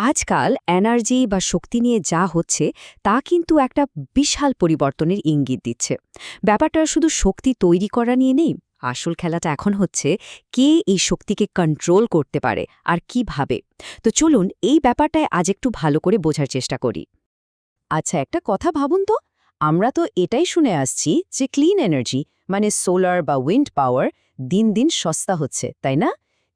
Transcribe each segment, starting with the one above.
আজকাল এনার্জি বা শক্তি নিয়ে যা হচ্ছে তা কিন্তু একটা বিশাল পরিবর্তনের ইঙ্গিত দিচ্ছে। ব্যাপারটা শুধু শক্তি তৈরি করা নিয়ে নেই, আসল খেলাটা এখন হচ্ছে কে এই শক্তিকে কন্ট্রোল করতে পারে আর কিভাবে। তো চলুন এই ব্যাপারটায় আজ একটু ভালো করে বোঝার চেষ্টা করি। আচ্ছা, একটা কথা ভাবুন তো, আমরা তো এটাই শুনে আসছি যে ক্লিন এনার্জি মানে সোলার বা উইন্ড পাওয়ার দিন দিন সস্তা হচ্ছে, তাই না?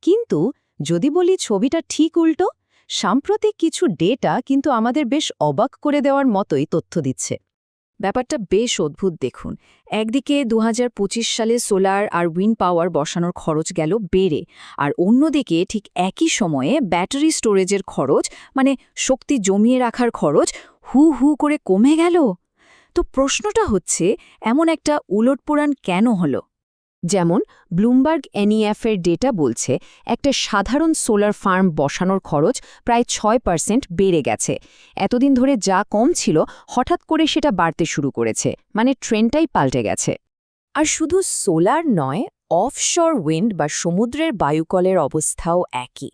কিন্তু যদি বলি ছবিটা ঠিক উল্টো, সাম্প্রতিক কিছু ডেটা কিন্তু আমাদের বেশ অবাক করে দেওয়ার মতোই তথ্য দিচ্ছে। ব্যাপারটা বেশ অদ্ভুত দেখুন। একদিকে ২০২৫ সালে সোলার আর উইন্ড পাওয়ার বসানোর খরচ গেল বেড়ে, আর অন্যদিকে ঠিক একই সময়ে ব্যাটারি স্টোরেজের খরচ মানে শক্তি জমিয়ে রাখার খরচ হু হু করে কমে গেল। তো প্রশ্নটা হচ্ছে, এমন একটা উলটপুরাণ কেন হলো? যেমন ব্লুমবার্গ এনইএফ-এর ডেটা বলছে একটা সাধারণ সোলার ফার্ম বসানোর খরচ প্রায় ৬% বেড়ে গেছে। এতদিন ধরে যা কম ছিল হঠাৎ করে সেটা বাড়তে শুরু করেছে, মানে ট্রেন্ডটাই পাল্টে গেছে। আর শুধু সোলার নয়, অফশোর উইন্ড বা সমুদ্রের বায়ুকলের অবস্থাও একই।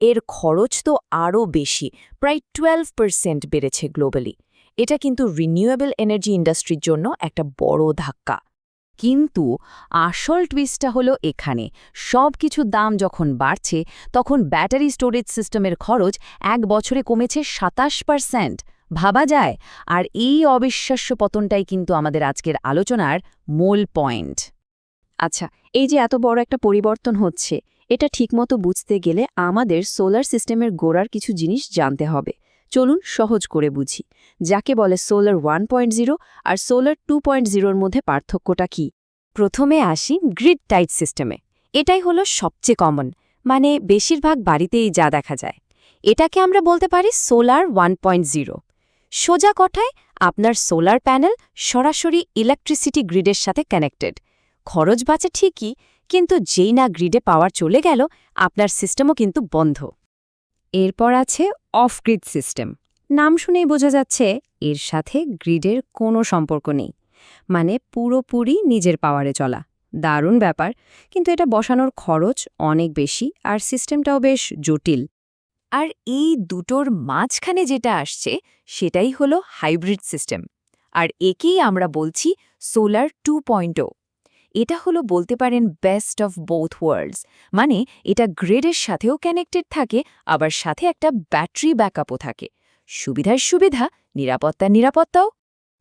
এর খরচ তো আরও বেশি, প্রায় 12% বেড়েছে গ্লোবালি। এটা কিন্তু রিনিউয়েবল এনার্জি ইন্ডাস্ট্রির জন্য একটা বড় ধাক্কা। কিন্তু আসল টুইস্টটা হলো এখানে, সব কিছুর দাম যখন বাড়ছে তখন ব্যাটারি স্টোরেজ সিস্টেমের খরচ এক বছরে কমেছে ২৭%। ভাবা যায়? আর এই অবিশ্বাস্য পতনটাই কিন্তু আমাদের আজকের আলোচনার মূল পয়েন্ট। আচ্ছা, এই যে এত বড় একটা পরিবর্তন হচ্ছে, এটা ঠিকমতো বুঝতে গেলে আমাদের সোলার সিস্টেমের গোড়ার কিছু জিনিস জানতে হবে। চলুন সহজ করে বুঝি, যাকে বলে সোলার 1.0 আর সোলার 2.0-র মধ্যে পার্থক্যটা কি। প্রথমে আসি গ্রিড টাইড সিস্টেমে। এটাই হলো সবচেয়ে কমন, মানে বেশিরভাগ বাড়িতেই যা দেখা যায়। এটাকে আমরা বলতে পারি সোলার 1.0। সোজা কথায় আপনার সোলার প্যানেল সরাসরি ইলেকট্রিসিটি গ্রিডের সাথে কানেক্টেড। খরচ বাঁচে ঠিকই, কিন্তু যেই না গ্রিডে পাওয়ার চলে গেল, আপনার সিস্টেমও কিন্তু বন্ধ। এরপর আছে অফ গ্রিড সিস্টেম। নাম শুনেই বোঝা যাচ্ছে এর সাথে গ্রিডের কোনো সম্পর্ক নেই, মানে পুরোপুরি নিজের পাওয়ারে চলা। দারুণ ব্যাপার, কিন্তু এটা বসানোর খরচ অনেক বেশি আর সিস্টেমটাও বেশ জটিল। আর এই দুটোর মাঝখানে যেটা আসছে সেটাই হলো হাইব্রিড সিস্টেম, আর একেই আমরা বলছি সোলার 2.0। এটা হলো বলতে পারেন বেস্ট অফ বোথ ওয়ার্ল্ডস, মানে এটা গ্রিডের সাথেও কানেক্টেড থাকে, আবার সাথে একটা ব্যাটারি ব্যাকআপও থাকে। সুবিধার সুবিধা, নিরাপত্তার নিরাপত্তাও।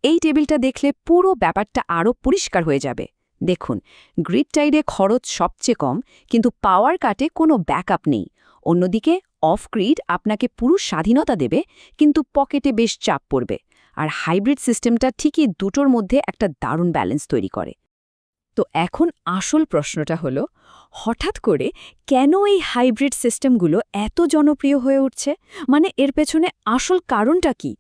এই টেবিলটা দেখলে পুরো ব্যাপারটা আরও পরিষ্কার হয়ে যাবে। দেখুন, গ্রিড টাইডে খরচ সবচেয়ে কম, কিন্তু পাওয়ার কাটে কোনো ব্যাকআপ নেই। অন্যদিকে অফ গ্রিড আপনাকে পুরো স্বাধীনতা দেবে, কিন্তু পকেটে বেশ চাপ পড়বে। আর হাইব্রিড সিস্টেমটা ঠিকই দুটোর মধ্যে একটা দারুণ ব্যালেন্স তৈরি করে। তো এখন আসল প্রশ্নটা হলো, হঠাৎ করে কেন এই হাইব্রিড সিস্টেমগুলো এত জনপ্রিয় হয়ে উঠছে? মানে এর পেছনে আসল কারণটা কি?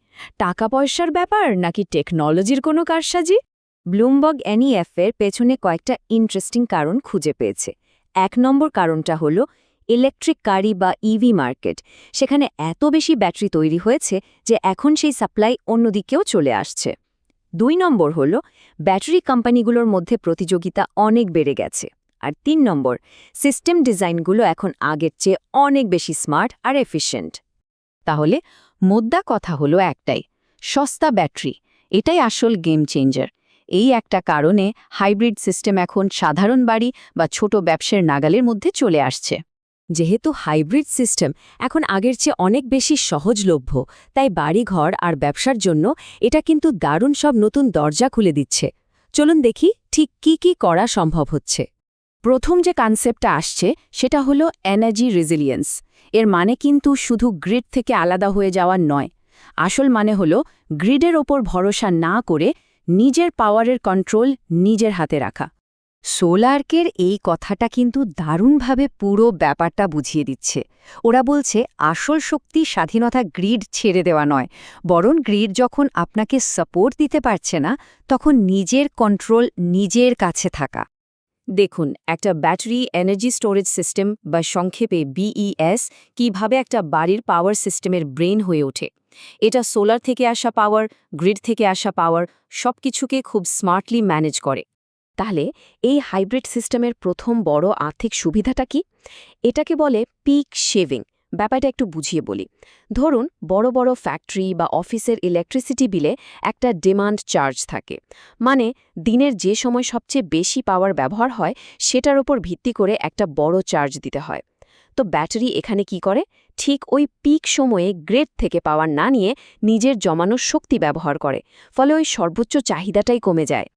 টাকা পয়সার ব্যাপার নাকি টেকনোলজির কোনো কারসাজি? ব্লুমবার্গ এনইএফ-এর পেছনে কয়েকটা ইন্টারেস্টিং কারণ খুঁজে পেয়েছে। ১ নম্বর কারণটা হলো ইলেকট্রিক গাড়ি বা ইভি মার্কেট। সেখানে এত বেশি ব্যাটারি তৈরি হয়েছে যে এখন সেই সাপ্লাই অন্যদিকেও চলে আসছে। ২ নম্বর হল ব্যাটারি কোম্পানিগুলোর মধ্যে প্রতিযোগিতা অনেক বেড়ে গেছে। আর ৩ নম্বর, সিস্টেম ডিজাইনগুলো এখন আগের চেয়ে অনেক বেশি স্মার্ট আর এফিশিয়েন্ট। তাহলে মোদ্দা কথা হলো একটাই, সস্তা ব্যাটারি, এটাই আসল গেম চেঞ্জার। এই একটা কারণে হাইব্রিড সিস্টেম এখন সাধারণ বাড়ি বা ছোট ব্যবসার নাগালের মধ্যে চলে আসছে। যেহেতু হাইব্রিড সিস্টেম এখন আগের চেয়ে অনেক বেশি সহজলভ্য, তাই বাড়িঘর আর ব্যবসার জন্য এটা কিন্তু দারুণ সব নতুন দরজা খুলে দিচ্ছে। চলুন দেখি ঠিক কি কি করা সম্ভব হচ্ছে। প্রথম যে কনসেপ্টটা আসছে সেটা হলো এনার্জি রেজিলিয়েন্স। এর মানে কিন্তু শুধু গ্রিড থেকে আলাদা হয়ে যাওয়া নয়। আসল মানে হলো গ্রিডের ওপর ভরসা না করে নিজের পাওয়ারের কন্ট্রোল নিজের হাতে রাখা। সোলারকের এই কথাটা কিন্তু দারুণভাবে পুরো ব্যাপারটা বুঝিয়ে দিচ্ছে। ওরা বলছে আসল শক্তি স্বাধীনতা গ্রিড ছেড়ে দেওয়া নয়, বরং গ্রিড যখন আপনাকে সাপোর্ট দিতে পারছে না তখন নিজের কন্ট্রোল নিজের কাছে থাকা। দেখুন, একটা ব্যাটারি এনার্জি স্টোরেজ সিস্টেম বা সংক্ষেপে বিইএস কিভাবে একটা বাড়ির পাওয়ার সিস্টেমের ব্রেন হয়ে ওঠে। এটা সোলার থেকে আসা পাওয়ার, গ্রিড থেকে আসা পাওয়ার সবকিছুকে খুব স্মার্টলি ম্যানেজ করে। তাহলে এই হাইব্রিড সিস্টেমের প্রথম বড় আর্থিক সুবিধাটা কি? এটাকে বলে পিক শেভিং ব্যাপারটা একটু বুঝিয়ে বলি। ধরুন বড় বড় ফ্যাক্টরি বা অফিসের ইলেকট্রিসিটি বিলে একটা ডিমান্ড চার্জ থাকে, মানে দিনের যে সময় সবচেয়ে বেশি পাওয়ার ব্যবহার হয় সেটার উপর ভিত্তি করে একটা বড় চার্জ দিতে হয়। তো ব্যাটারি এখানে কি করে, ঠিক ওই পিক সময়ে গ্রেড থেকে পাওয়ার না নিয়ে নিজের জমানো শক্তি ব্যবহার করে, ফলে ওই সর্বোচ্চ চাহিদাটাই কমে যায়।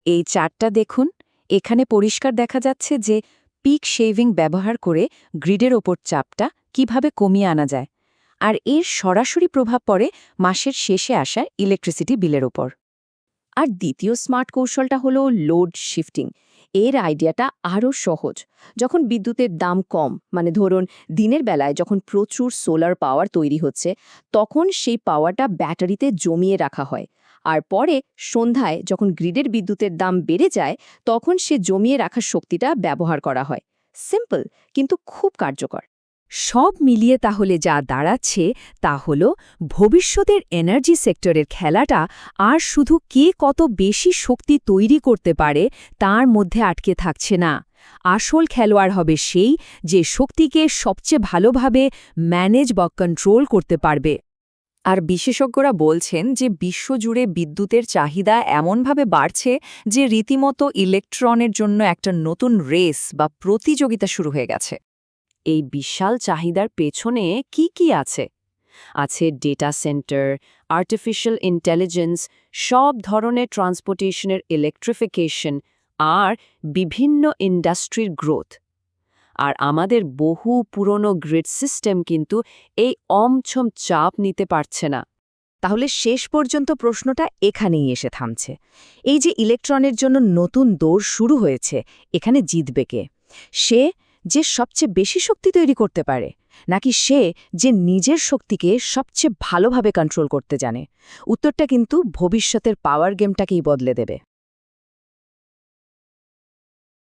এই চার্টটা দেখুন, এখানে পরিষ্কার দেখা যাচ্ছে যে পিক শেভিং ব্যবহার করে গ্রিডের ওপর চাপটা কিভাবে কমিয়ে আনা যায়, আর এর সরাসরি প্রভাব পড়ে মাসের শেষে আসা ইলেকট্রিসিটি বিলের ওপর। আর দ্বিতীয় স্মার্ট কৌশলটা হলো লোড শিফটিং। এর আইডিয়াটা আরও সহজ। যখন বিদ্যুতের দাম কম, মানে ধরুন দিনের বেলায় যখন প্রচুর সোলার পাওয়ার তৈরি হচ্ছে, তখন সেই পাওয়ারটা ব্যাটারিতে জমিয়ে রাখা হয়। আর পরে সন্ধ্যায় যখন গ্রিডের বিদ্যুতের দাম বেড়ে যায়, তখন সে জমিয়ে রাখা শক্তিটা ব্যবহার করা হয়। সিম্পল, কিন্তু খুব কার্যকর। সব মিলিয়ে তাহলে যা দাঁড়াচ্ছে তা হল ভবিষ্যতের এনার্জি সেক্টরের খেলাটা আর শুধু কে কত বেশি শক্তি তৈরি করতে পারে তার মধ্যে আটকে থাকছে না। আসল খেলোয়াড় হবে সেই যে শক্তিকে সবচেয়ে ভালোভাবে ম্যানেজ বা কন্ট্রোল করতে পারবে। আর বিশেষজ্ঞরা বলছেন যে বিশ্বজুড়ে বিদ্যুতের চাহিদা এমনভাবে বাড়ছে যে রীতিমতো ইলেকট্রনের জন্য একটা নতুন রেস বা প্রতিযোগিতা শুরু হয়ে গেছে। এই বিশাল চাহিদার পেছনে কি কি আছে? আছে ডেটা সেন্টার, আর্টিফিশিয়াল ইন্টেলিজেন্স, সব ধরনের ট্রান্সপোর্টেশনের ইলেকট্রিফিকেশন, আর বিভিন্ন ইন্ডাস্ট্রির গ্রোথ। আর আমাদের বহু পুরনো গ্রিড সিস্টেম কিন্তু এই অমছম চাপ নিতে পারছে না। তাহলে শেষ পর্যন্ত প্রশ্নটা এখানেই এসে থামছে। এই যে ইলেকট্রনের জন্য নতুন দৌড় শুরু হয়েছে, এখানে জিতবে কে? সে যে সবচেয়ে বেশি শক্তি তৈরি করতে পারে, নাকি সে যে নিজের শক্তিকে সবচেয়ে ভালোভাবে কন্ট্রোল করতে জানে? উত্তরটা কিন্তু ভবিষ্যতের পাওয়ার গেমটাকেই বদলে দেবে।